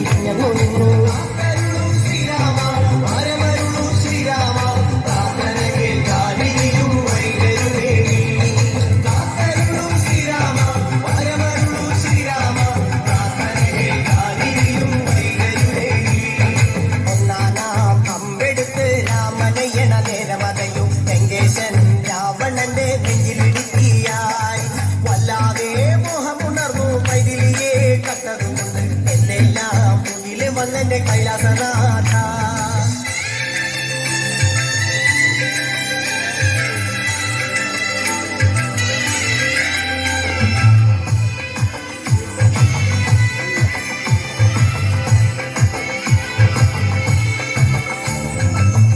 തിരിഞ്ഞു നിന്നു. വന്നെന്റെ കൈലാസനാഥ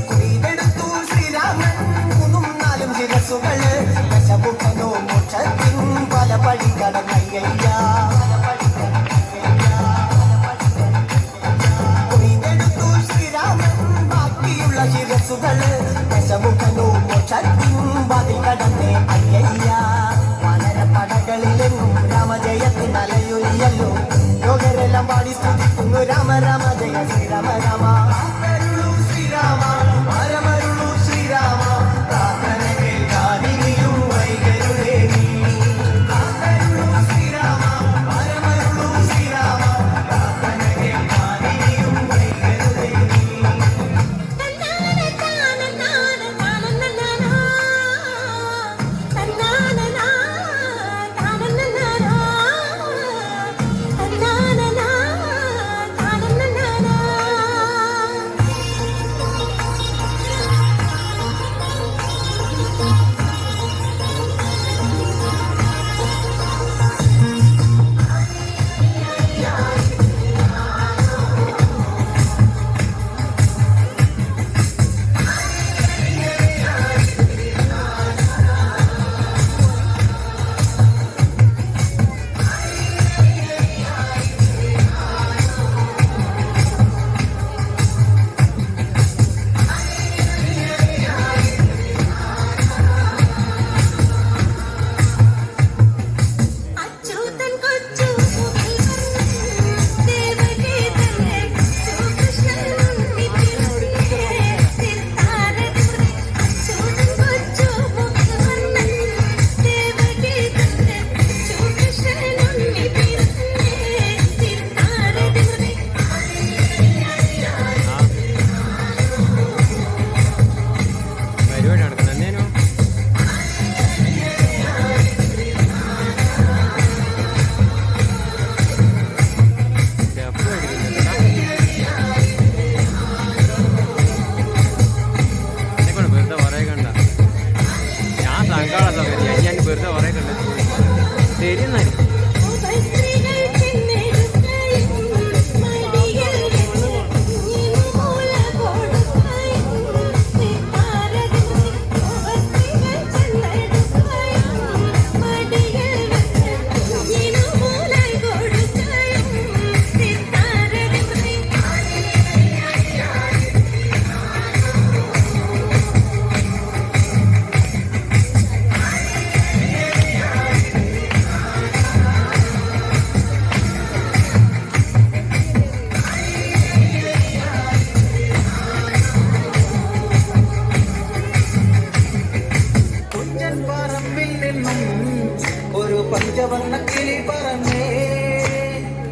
കൊയ്തെടുത്തു ശ്രീരാമൻ 3-4 ശിരസുകള് ദശമുഖനോ മോക്ഷത്തിൻ പല പടി കടന്നയ്യ. ദശമുഖനോ മോക്ഷത്തിൻ വാതിൽ കടന്നേ അയ്യ. വാനരപ്പടകളിലെങ്ങും രാമജയത്തിൻ അലയൊലിയല്ലോ. ലോകരെല്ലാം പാടി സ്തുതിക്കുന്നു രാമ രാമ ജയ ശ്രീരാമ രാമ. ശ്രീരാമ പരമരുളു ശ്രീരാമ പ്രാർത്ഥന കേൾക്കാനിയും വൈകരുളേ നീ. ശ്രീരാമ പരമരുളു ശ്രീരാമ പ്രാർത്ഥന കേൾക്കാനിയും വൈകരുളേ നീ. പഞ്ചവർണ്ണ കിളി പറന്നേ.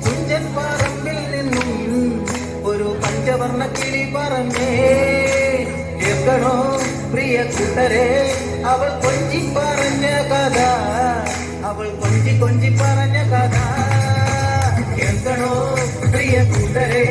തുഞ്ചൻ പറമ്പിൽ നിന്നും ഒരു പഞ്ചവർണ്ണ കിളി പറന്നേ. കേൾക്കണോ പ്രിയ കൂട്ടരെ അവൾ കൊഞ്ചി പറഞ്ഞ കഥ, അവൾ കൊഞ്ചി കൊഞ്ചി പറഞ്ഞ കഥ. കേൾക്കണോ പ്രിയ കൂട്ടരെ